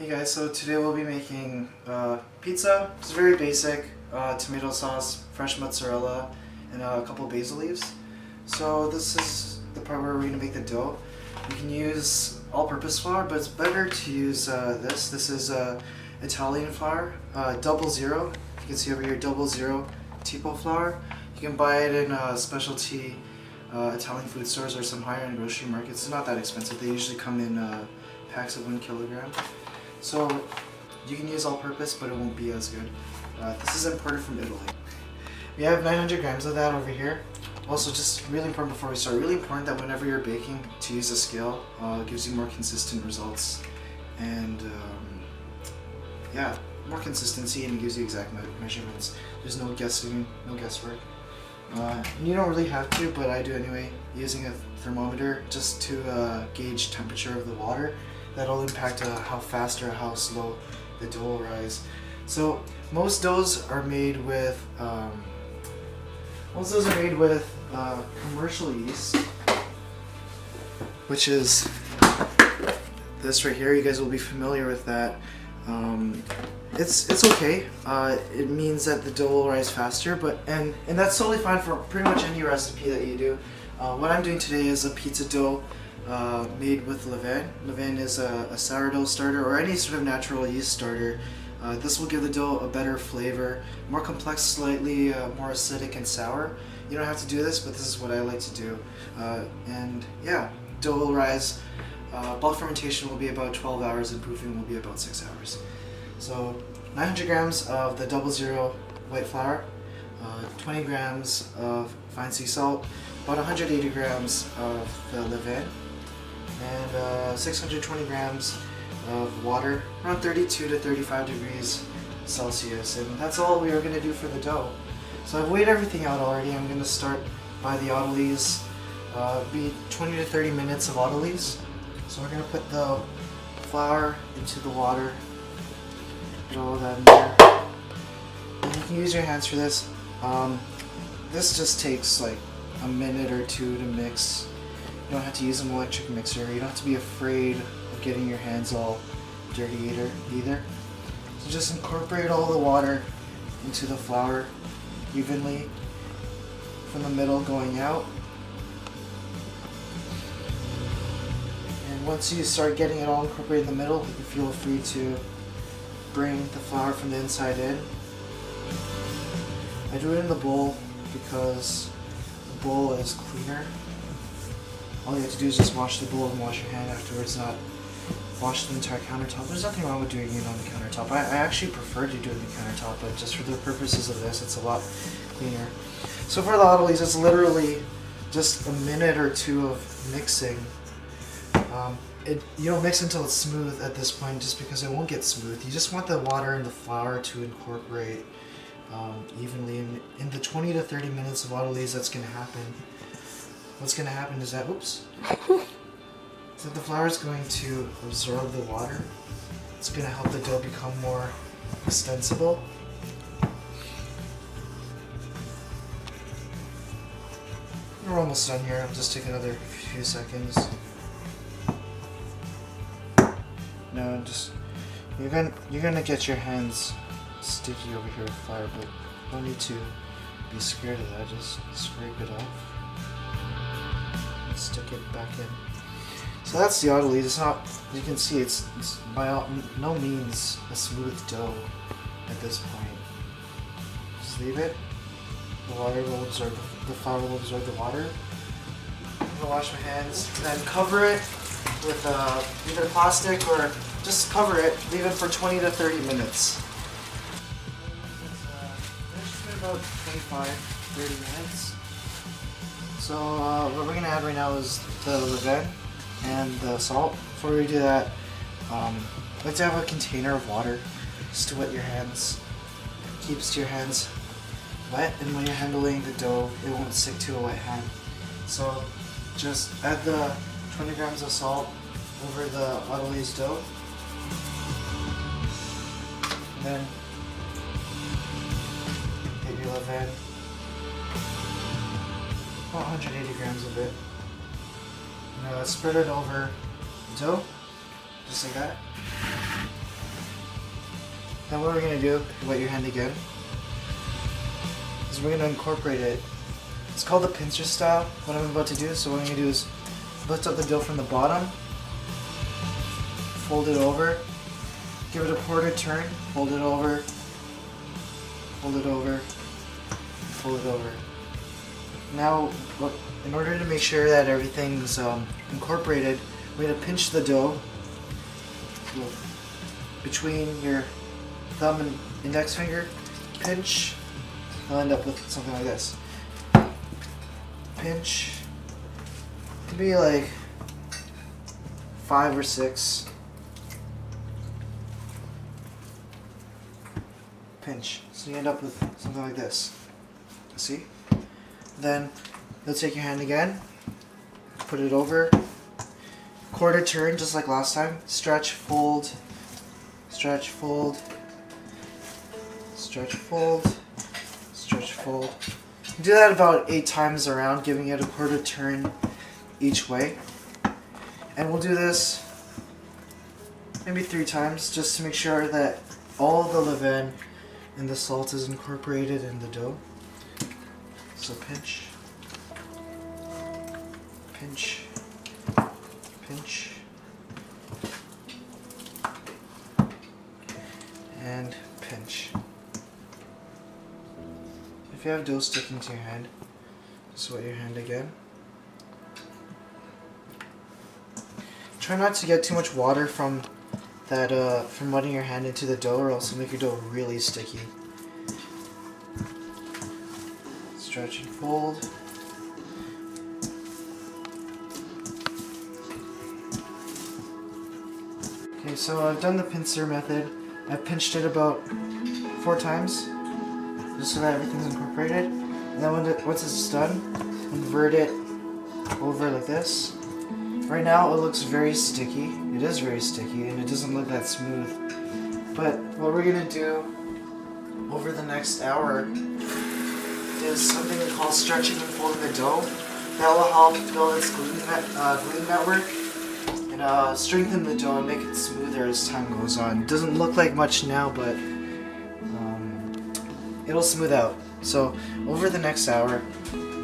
Hey guys, so today we'll be making pizza. It's very basic, tomato sauce, fresh mozzarella, and a couple basil leaves. So this is the part where we're going to make the dough. You can use all-purpose flour, but it's better to use this. This is Italian flour, 00. You can see over here, 00 Tipo flour. You can buy it in specialty Italian food stores or some higher-end grocery markets. It's not that expensive. They usually come in packs of 1 kilogram. So you can use all-purpose, but it won't be as good. This is imported from Italy. We have 900 grams of that over here. Also, just really important before we start, really important that whenever you're baking to use a scale, it gives you more consistent results and yeah, more consistency, and it gives you exact measurements. There's no guessing, no guesswork. And you don't really have to, but I do anyway, using a thermometer just to gauge temperature of the water. That'll impact how fast or how slow the dough will rise. So most doughs are made with commercial yeast, which is this right here. You guys will be familiar with that. It's okay. It means that the dough will rise faster, and that's totally fine for pretty much any recipe that you do. What I'm doing today is a pizza dough made with Levain. Levain is a sourdough starter or any sort of natural yeast starter. This will give the dough a better flavor, more complex, slightly more acidic and sour. You don't have to do this, but this is what I like to do. And yeah, dough will rise. Bulk fermentation will be about 12 hours and proofing will be about 6 hours. So 900 grams of the 00 white flour, 20 grams of fine sea salt, about 180 grams of the Levain, and 620 grams of water, around 32 to 35 degrees Celsius, and that's all we are going to do for the dough. So I've weighed everything out already. I'm going to start by the autolyse, be 20 to 30 minutes of autolyse. So we're going to put the flour into the water, put all of that in there, and you can use your hands for this. This just takes like a minute or two to mix. You don't have to use an electric mixer. You don't have to be afraid of getting your hands all dirty either. So just incorporate all the water into the flour evenly from the middle going out. And once you start getting it all incorporated in the middle, you feel free to bring the flour from the inside in. I do it in the bowl because the bowl is cleaner. All you have to do is just wash the bowl and wash your hand afterwards, not wash the entire countertop. There's nothing wrong with doing it on the countertop. I actually prefer to do it on the countertop, but just for the purposes of this, it's a lot cleaner. So for the autolyse, it's literally just a minute or two of mixing. You don't mix until it's smooth at this point, just because it won't get smooth. You just want the water and the flour to incorporate evenly. In the 20 to 30 minutes of autolyse, that's going to happen. What's going to happen is that, so the flour is going to absorb the water. It's going to help the dough become more extensible. We're almost done here. I'll just take another few seconds. No, just you're gonna get your hands sticky over here with flour, but you don't need to be scared of that. Just scrape it off and stick it back in. So that's the autolyse. It's not, you can see it's by no means a smooth dough at this point. Just leave it. The water will absorb, the flour will absorb the water. I'm gonna wash my hands and then cover it with either plastic or just cover it. Leave it for 20 to 30 minutes. It's about 25-30 minutes. So what we're gonna add right now is the Levain and the salt. Before we do that, I like to have a container of water just to wet your hands. It keeps your hands wet, and when you're handling the dough, it won't stick to a wet hand. So just add the 20 grams of salt over the autolyse dough, and then get your Levain, about 180 grams of it. Now spread it over the dough, just like that. Then what we're going to do, wet your hand again, is we're going to incorporate it. It's called the pincer style, what I'm about to do. So what I'm going to do is lift up the dough from the bottom, fold it over, give it a quarter turn, fold it over, fold it over, fold it over. Now, in order to make sure that everything's incorporated, we're going to pinch the dough between your thumb and index finger. Pinch. I'll end up with something like this. Pinch. It could be like 5 or 6. Pinch. So you end up with something like this. See? Then you'll take your hand again, put it over, quarter turn just like last time, stretch, fold, stretch, fold, stretch, fold, stretch, fold. Do that about 8 times around, giving it a quarter turn each way. And we'll do this maybe 3 times just to make sure that all the levain and the salt is incorporated in the dough. So pinch, pinch, pinch, and pinch. If you have dough sticking to your hand, just wet your hand again. Try not to get too much water from that from wetting your hand into the dough, or else it'll make your dough really sticky. Stretch and fold. Okay, so I've done the pincer method. I've pinched it about 4 times, just so that everything's incorporated. And then once it's done, invert it over like this. Right now it looks very sticky. It is very sticky, and it doesn't look that smooth. But what we're gonna do over the next hour is something called stretching and folding the dough. That will help build its glue network and strengthen the dough and make it smoother as time goes on. It doesn't look like much now, but it'll smooth out. So over the next hour,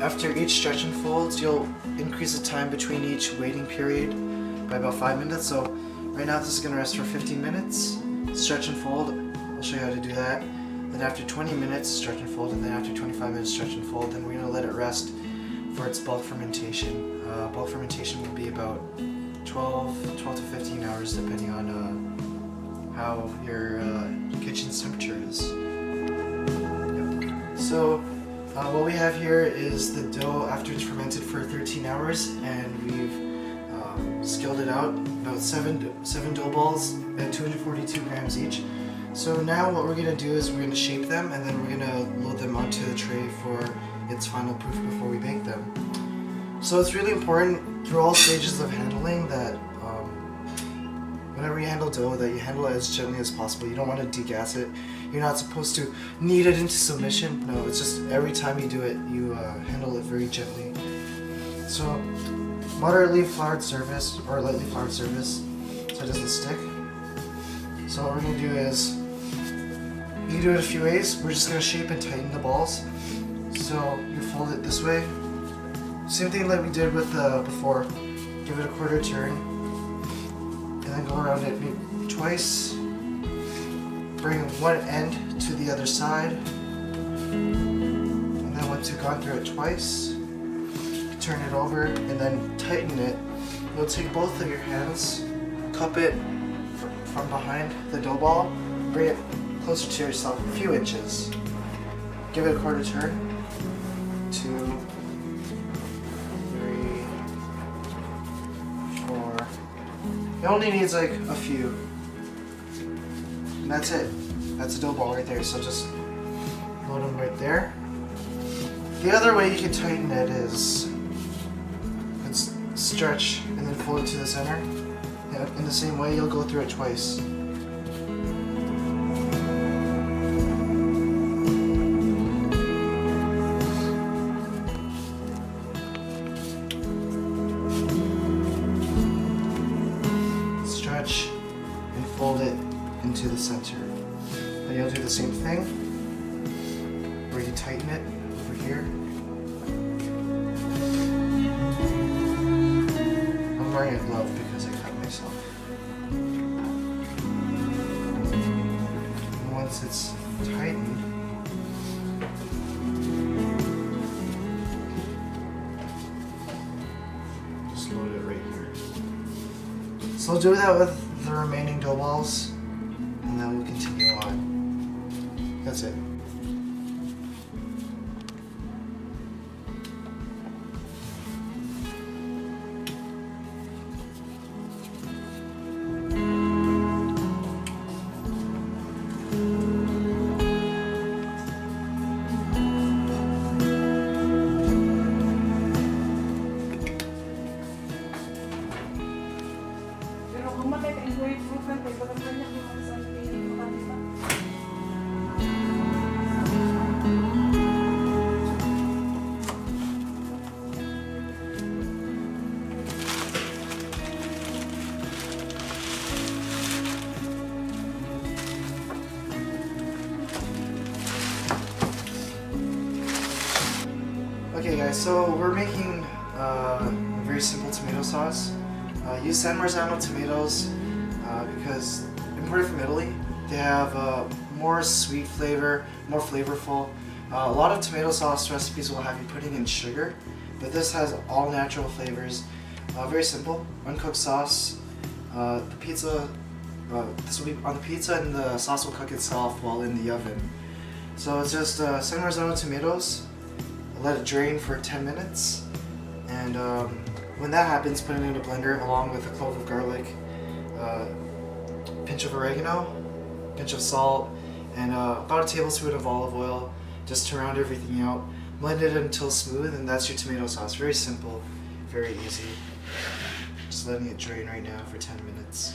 after each stretch and fold, you'll increase the time between each waiting period by about 5 minutes. So right now this is going to rest for 15 minutes. Stretch and fold, I'll show you how to do that. Then after 20 minutes, stretch and fold, and then after 25 minutes, stretch and fold. Then we're going to let it rest for its bulk fermentation. Bulk fermentation will be about 12 to 15 hours, depending on how your kitchen's temperature is. Yep. So what we have here is the dough after it's fermented for 13 hours, and we've skilled it out, about 7 dough balls at 242 grams each. So now what we're going to do is we're going to shape them, and then we're going to load them onto the tray for its final proof before we bake them. So it's really important through all stages of handling that whenever you handle dough, that you handle it as gently as possible. You don't want to degas it. You're not supposed to knead it into submission. No, it's just every time you do it, you handle it very gently. So moderately floured surface or lightly floured surface so it doesn't stick. So what we're going to do is, you can do it a few ways. We're just going to shape and tighten the balls. So you fold it this way. Same thing like we did with before. Give it a quarter turn, and then go around it maybe twice. Bring one end to the other side, and then once you've gone through it twice, turn it over and then tighten it. You'll take both of your hands, cup it from behind the dough ball, bring it closer to yourself, a few inches. Give it a quarter turn. 2, 3, 4. It only needs like a few. And that's it. That's a dough ball right there. So just load them right there. The other way you can tighten it is stretch and then fold it to the center. In the same way, you'll go through it twice. Stretch and fold it into the center. Then you'll do the same thing, where you tighten it over here. I'm wearing a glove because I cut myself. And once it's tightened, just load it right here. So I'll do that with the remaining dough balls, and then we'll continue on. That's it. Okay guys, so we're making a very simple tomato sauce. Use San Marzano tomatoes because imported from Italy. They have more sweet flavor, more flavorful. A lot of tomato sauce recipes will have you putting in sugar, but this has all natural flavors. Very simple, uncooked sauce. The pizza, this will be on the pizza, and the sauce will cook itself while in the oven. So it's just San Marzano tomatoes. Let it drain for 10 minutes, and when that happens, put it in a blender along with a clove of garlic, pinch of oregano, pinch of salt, and about a tablespoon of olive oil, just to round everything out. Blend it until smooth, and that's your tomato sauce. Very simple, very easy. Just letting it drain right now for 10 minutes.